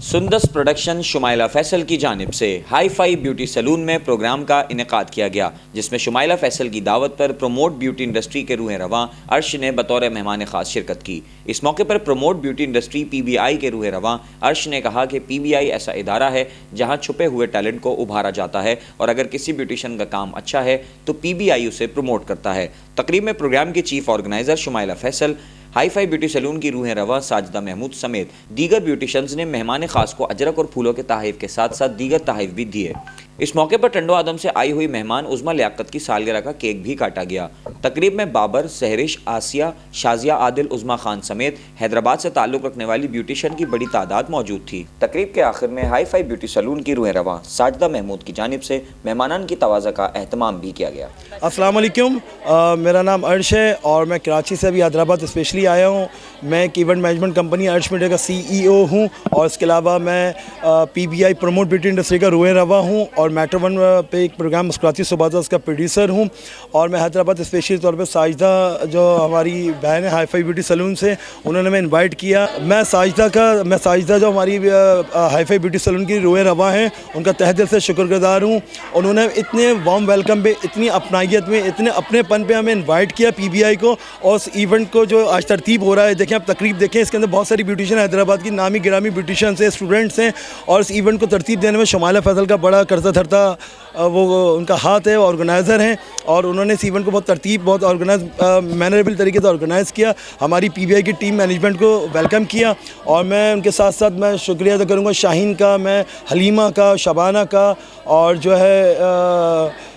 سندس پروڈکشن شمائلہ فیصل کی جانب سے ہائی فائی بیوٹی سیلون میں پروگرام کا انعقاد کیا گیا، جس میں شمائلہ فیصل کی دعوت پر پروموٹ بیوٹی انڈسٹری کے روح رواں عرش نے بطور مہمان خاص شرکت کی۔ اس موقع پر پروموٹ بیوٹی انڈسٹری PBI کے روح رواں عرش نے کہا کہ PBI ایسا ادارہ ہے جہاں چھپے ہوئے ٹیلنٹ کو ابھارا جاتا ہے، اور اگر کسی بیوٹیشین کا کام اچھا ہے تو PBI اسے پروموٹ کرتا ہے۔ تقریب میں پروگرام کی chief organiser Shumaila Faisal, hi fi beauty salon کی روح رواں ساجدہ محمود سمیت دیگر بیوٹیشنز نے مہمان خاص کو اجرک اور پھولوں کے تحائف کے ساتھ ساتھ دیگر تحائف بھی دیے۔ اس موقع پر ٹنڈو آدم سے آئی ہوئی مہمان عظمیٰ لیاقت کی سالگرہ کا کیک بھی کاٹا گیا۔ تقریب میں بابر، سہرش، آسیہ، شازیہ عادل، عظمیٰ خان سمیت حیدرآباد سے تعلق رکھنے والی بیوٹیشین کی بڑی تعداد موجود تھی۔ تقریب کے آخر میں ہائی فائی بیوٹی سیلون کی روح رواں ساجدہ محمود کی جانب سے مہمانان کی تواضع کا اہتمام بھی کیا گیا۔ السلام علیکم، میرا نام عرش ہے اور میں کراچی سے ابھی حیدرآباد اسپیشلی آیا ہوں۔ میں ایک ایونٹ مینجمنٹ کمپنی عرش میڈیا کا CEO ہوں، اور اس کے علاوہ میں PBI پروموٹ بیوٹی انڈسٹری کا روح رواں ہوں، اور میٹر ون پہ ایک پروگرام مسکراتی صبح اس کا پروڈیوسر ہوں۔ اور میں حیدرآباد اسپیشلی طور پہ ساجدہ جو ہماری بہن ہے ہائی فائی بیوٹی سیلون سے، انہوں نے میں انوائٹ کیا۔ میں ساجدہ جو ہماری ہائی فائی بیوٹی سیلون کی روح رواں ہیں، ان کا تہ دل سے شکر گزار ہوں۔ انہوں نے اتنے وارم ویلکم پہ، اتنی اپنائیت میں، اتنے اپنے پن پہ ہمیں انوائٹ کیا PBI کو، اور اس ایونٹ کو جو آج ترتیب ہو رہا ہے، دیکھیں آپ تقریب دیکھیں، اس کے اندر بہت ساری بیوٹیشین حیدرآباد کی نامی گرامی بیوٹیشینس ہیں، اسٹوڈنٹس ہیں، اور اس ایونٹ کو ترتیب دینے میں شمائلہ فیصل کا بڑا کرتا دھرتا وہ ان کا ہاتھ ہے، آرگنائزر ہیں، اور انہوں نے اس ایونٹ کو بہت آرگنائز مینریبل طریقے سے آرگنائز کیا۔ ہماری PBI کی ٹیم مینجمنٹ کو ویلکم کیا، اور میں ان کے ساتھ ساتھ میں شکریہ ادا کروں گا شاہین کا، میں حلیمہ کا، شبانہ کا، اور جو ہے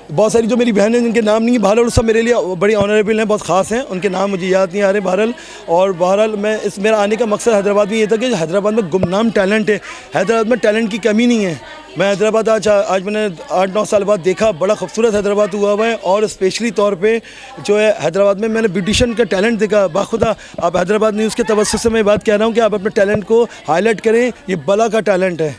بہت ساری جو میری بہنیں ہیں جن کے نام نہیں ہیں، بہرحال سب میرے لیے بڑی آنریبل ہیں، بہت خاص ہیں، ان کے نام مجھے یاد نہیں آ رہے بہرحال۔ اور بہرحال میرا آنے کا مقصد حیدرآباد میں یہ تھا کہ حیدرآباد میں گمنام ٹیلنٹ ہے، حیدرآباد میں ٹیلنٹ کی کمی نہیں ہے۔ میں حیدرآباد آج میں نے 8-9 سال بعد دیکھا، بڑا خوبصورت حیدرآباد ہوا ہے، اور اسپیشلی طور پہ جو ہے حیدرآباد میں نے بیوٹیشین کا ٹیلنٹ دیکھا۔ باخدا آپ حیدرآباد نیوز کے توسط سے میں بات کہہ رہا ہوں کہ آپ اپنے ٹیلنٹ کو ہائی لائٹ کریں، یہ بلا کا ٹیلنٹ ہے،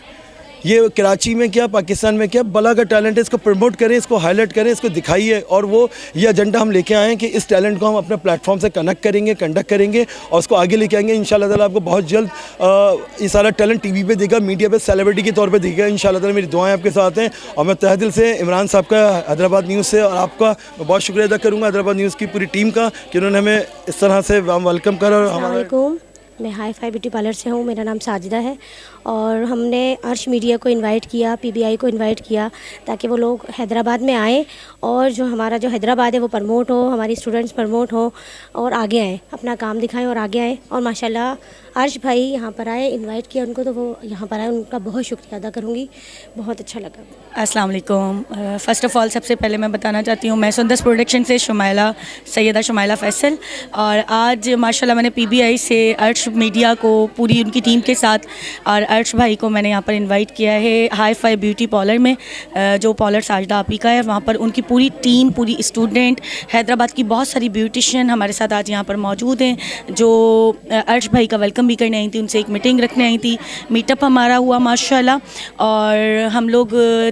یہ کراچی میں کیا پاکستان میں کیا بلا کا ٹیلنٹ ہے، اس کو پروموٹ کریں، اس کو ہائی لائٹ کریں، اس کو دکھائیے۔ اور وہ یہ ایجنڈا ہم لے کے آئے ہیں کہ اس ٹیلنٹ کو ہم اپنے پلیٹ فارم سے کنیکٹ کریں گے اور اس کو آگے لے کے آئیں گے۔ انشاءاللہ تعالیٰ آپ کو بہت جلد یہ سارا ٹیلنٹ TV پہ دیکھا، میڈیا پہ سیلیبریٹی کے طور پہ دیکھا انشاءاللہ تعالیٰ۔ میری دعائیں آپ کے ساتھ ہیں، اور میں تہ دل سے عمران صاحب کا حیدرآباد نیوز سے اور آپ کا میں بہت شکریہ ادا کروں گا، حیدرآباد نیوز کی پوری ٹیم کا، کہ انہوں نے ہمیں اس طرح سے ویلکم کرا۔ السلام علیکم، میں ہائی فائی بیوٹی پارلر سے ہوں، میرا نام ساجدہ ہے، اور ہم نے عرش میڈیا کو انوائٹ کیا، PBI کو انوائٹ کیا، تاکہ وہ لوگ حیدرآباد میں آئیں اور جو ہمارا جو حیدرآباد ہے وہ پروموٹ ہو، ہماری اسٹوڈنٹس پروموٹ ہوں اور آگے آئیں، اپنا کام دکھائیں اور آگے آئیں۔ اور ماشاءاللہ عرش بھائی یہاں پر آئے، انوائٹ کیا ان کو، تو وہ یہاں پر آئے، ان کا بہت شکریہ ادا کروں گی، بہت اچھا لگا۔ السلام علیکم، فرسٹ آف آل سب سے پہلے میں بتانا چاہتی ہوں میں سندس پروڈکشن سے سیدہ شمائلہ فیصل، اور آج ماشاءاللہ میں نے PBI سے عرش میڈیا کو پوری ان کی ٹیم کے ساتھ، اور عرش بھائی کو میں نے یہاں پر انوائٹ کیا ہے ہائی فائی بیوٹی پارلر میں، جو پارلر ساجدہ آپی کا ہے، وہاں پر ان کی پوری ٹیم، پوری اسٹوڈنٹ، حیدرآباد کی بہت ساری بیوٹیشین ہمارے ساتھ آج یہاں پر موجود ہیں، جو عرش بھائی کا ویلکم بھی کرنے آئی تھی، ان سے ایک میٹنگ رکھنے آئی تھی، میٹ اپ ہمارا ہوا ماشاءاللہ، اور ہم لوگ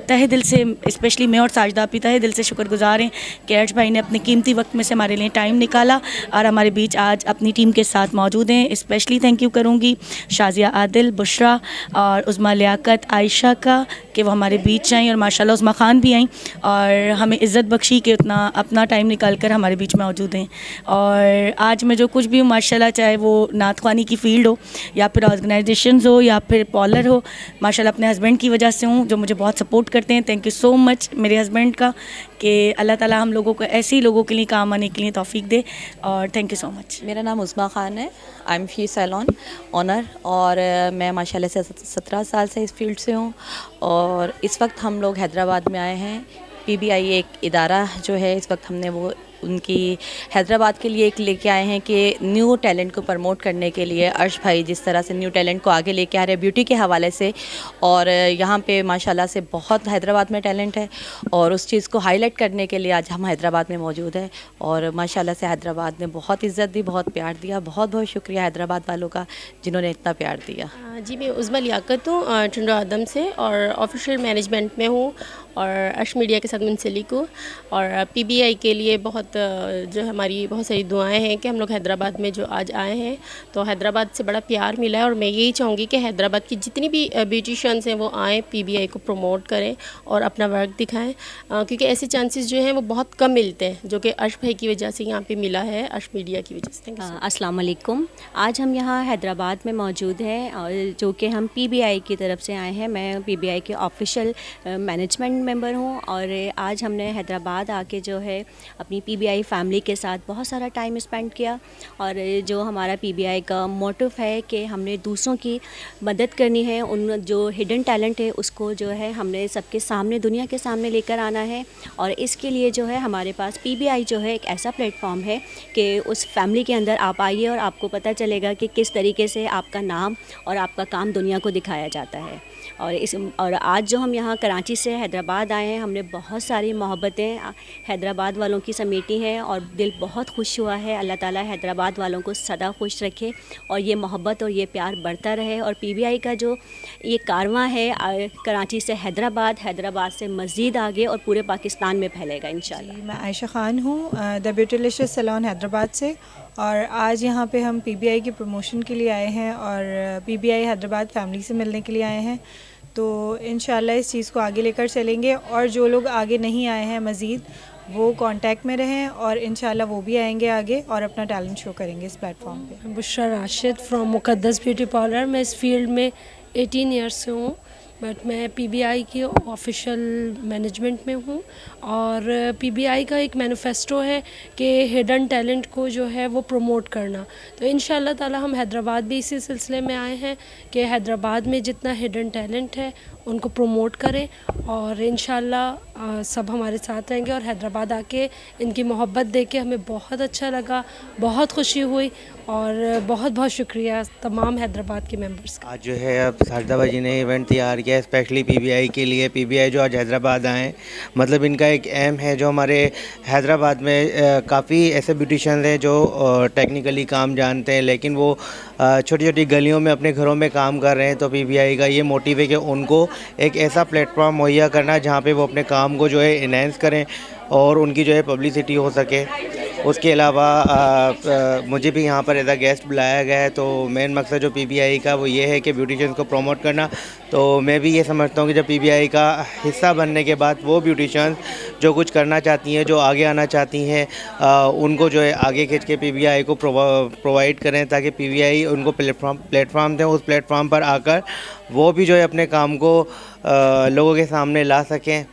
تہ دل سے، اسپیشلی میں اور ساجدہ آپی تہ دل سے شکر گزار ہیں کہ عرش بھائی نے اپنے قیمتی وقت میں سے ہمارے لیے ٹائم نکالا اور ہمارے بیچ آج اپنی ٹیم کے ساتھ موجود ہیں۔ اسپیشلی تھینک یو کروں گی شازیہ عادل، بشرا اور عظمیٰ لیاقت، عائشہ کا، کہ وہ ہمارے بیچ آئیں، اور ماشاءاللہ عظمیٰ خان بھی آئیں اور ہمیں عزت بخشی کہ اتنا اپنا ٹائم نکال کر ہمارے بیچ میں موجود ہیں۔ اور آج میں جو کچھ بھی ہوں ماشاءاللہ، چاہے وہ نعت خوانی کی فیلڈ ہو یا پھر آرگنائزیشنز ہو یا پھر پارلر ہو، ماشاءاللہ اپنے ہسبینڈ کی وجہ سے ہوں، جو مجھے بہت سپورٹ کرتے ہیں۔ تھینک یو سو مچ میرے ہسبینڈ کا، کہ اللہ تعالیٰ ہم لوگوں کو ایسے ہی لوگوں کے لیے کام آنے کے لیے توفیق دے، اور تھینک یو سو مچ۔ میرا نام عظمیٰ خان ہے، آئی ایم فی سیلون اونر، اور میں ماشاءاللہ سے 17 سال سے اس فیلڈ سے ہوں، اور اس وقت ہم لوگ حیدرآباد میں آئے ہیں۔ PBI ایک ادارہ جو ہے، اس وقت ہم نے وہ ان کی حیدرآباد کے لیے ایک لے کے آئے ہیں کہ نیو ٹیلنٹ کو پروموٹ کرنے کے لیے عرش بھائی جس طرح سے نیو ٹیلنٹ کو آگے لے کے آ رہے ہیں بیوٹی کے حوالے سے، اور یہاں پہ ماشاءاللہ سے بہت حیدرآباد میں ٹیلنٹ ہے، اور اس چیز کو ہائی لائٹ کرنے کے لیے آج ہم حیدرآباد میں موجود ہیں، اور ماشاءاللہ سے حیدرآباد نے بہت عزت دی، بہت پیار دیا، بہت بہت شکریہ حیدرآباد والوں کا جنہوں نے اتنا پیار دیا۔ جی میں عظمیٰ لیاقت ہوں، ٹنڈو آدم سے، اور آفیشیل مینجمنٹ میں ہوں، اور عرش میڈیا کے ساتھ منسلک ہوں. اور پی بی آئی کے لیے بہت جو ہماری بہت ساری دعائیں ہیں کہ ہم لوگ حیدرآباد میں جو آج آئے ہیں تو حیدرآباد سے بڑا پیار ملا ہے. اور میں یہی چاہوں گی کہ حیدرآباد کی جتنی بھی بیوٹیشینس ہیں وہ آئیں, پی بی آئی کو پروموٹ کریں اور اپنا ورک دکھائیں, کیونکہ ایسے چانسز جو ہیں وہ بہت کم ملتے ہیں, جو کہ عرش بھائی کی وجہ سے یہاں پہ ملا ہے, عرش میڈیا کی وجہ سے. السلام علیکم. آج ہم یہاں حیدرآباد میں موجود ہیں اور جو کہ ہم پی بی آئی کی طرف سے آئے ہیں. میں پی بی آئی کے آفیشیل مینجمنٹ ممبر ہوں اور آج ہم نے حیدرآباد آ کے جو ہے اپنی پی بی آئی فیملی کے ساتھ بہت سارا ٹائم اسپینڈ کیا. اور جو ہمارا پی بی آئی کا موٹو ہے کہ ہم نے دوسروں کی مدد کرنی ہے, ان جو ہڈن ٹیلنٹ ہے اس کو جو ہے ہم نے سب کے سامنے, دنیا کے سامنے لے کر آنا ہے. اور اس کے لیے جو ہے ہمارے پاس پی بی آئی جو ہے ایک ایسا پلیٹ فارم ہے کہ اس فیملی کے اندر آپ آئیے اور آپ کو پتہ چلے گا کہ کس طریقے سے آپ کا نام اور آپ کا کام دنیا کو دکھایا جاتا ہے. اور آج جو ہم یہاں کراچی سے حیدرآباد آئے ہیں, ہم نے بہت ساری محبتیں حیدرآباد والوں کی سمیٹی ہیں اور دل بہت خوش ہوا ہے. اللہ تعالیٰ حیدرآباد والوں کو سدا خوش رکھے اور یہ محبت اور یہ پیار بڑھتا رہے. اور پی بی آئی کا جو یہ کارواں ہے کراچی سے حیدرآباد, حیدرآباد سے مزید آگے اور پورے پاکستان میں پھیلے گا انشاءاللہ. میں عائشہ خان ہوں, دا بیوٹیلیشس سیلون حیدرآباد سے, اور آج یہاں پہ ہم پی بی آئی کی پروموشن کے لیے آئے ہیں اور پی بی آئی حیدرآباد فیملی سے ملنے کے لیے آئے ہیں. تو انشاءاللہ اس چیز کو آگے لے کر چلیں گے, اور جو لوگ آگے نہیں آئے ہیں مزید وہ کانٹیکٹ میں رہیں اور انشاءاللہ وہ بھی آئیں گے آگے اور اپنا ٹیلنٹ شو کریں گے اس پلیٹ فارم پہ. بشرا راشد فرام مقدس بیوٹی پارلر. میں اس فیلڈ میں 18 ایئرس سے ہوں, بٹ میں پی بی آئی کی آفیشیل مینجمنٹ میں ہوں. اور پی بی آئی کا ایک مینیفیسٹو ہے کہ ہڈن ٹیلنٹ کو جو ہے وہ پروموٹ کرنا. تو ان شاء اللہ تعالیٰ ہم حیدرآباد بھی اسی سلسلے میں آئے ہیں کہ حیدرآباد میں جتنا ہڈن ٹیلنٹ ہے ان کو پروموٹ کریں, اور ان شاء اللہ سب ہمارے ساتھ رہیں گے. اور حیدرآباد آ کے ان کی محبت دیکھ کے ہمیں بہت اچھا لگا, بہت خوشی ہوئی, اور بہت بہت شکریہ تمام حیدرآباد کے ممبرس کا. آج جو ہے اب ساجدہ بھائی نے ایونٹ تیار کیا اسپیشلی پی بی آئی کے لیے. پی بی آئی جو آج حیدرآباد آئیں, مطلب ان کا ایک ایم ہے. جو ہمارے حیدرآباد میں کافی ایسے بیوٹیشینز ہیں جو ٹیکنیکلی کام جانتے ہیں لیکن وہ چھوٹی چھوٹی گلیوں میں اپنے گھروں میں کام کر رہے ہیں. تو پی بی آئی کا یہ موٹیو ہے کہ ان کو ایک ایسا پلیٹ فارم مہیا کرنا جہاں پہ وہ اپنے کام کو جو ہے انہینس کریں اور ان کی جو ہے پبلسٹی ہو سکے. اس کے علاوہ مجھے بھی یہاں پر ایز اے گیسٹ بلایا گیا ہے. تو مین مقصد جو پی بی آئی کا وہ یہ ہے کہ بیوٹیشینس کو پروموٹ کرنا. تو میں بھی یہ سمجھتا ہوں کہ جب پی بی آئی کا حصہ بننے کے بعد وہ بیوٹیشینس جو کچھ کرنا چاہتی ہیں, جو آگے آنا چاہتی ہیں, ان کو جو ہے آگے کھینچ کے پی بی آئی کو پرووائڈ کریں تاکہ پی بی آئی ان کو پلیٹ فارم دیں. اس پلیٹ فارم پر آ کر وہ بھی جو ہے اپنے کام کو لوگوں کے سامنے لا سکیں.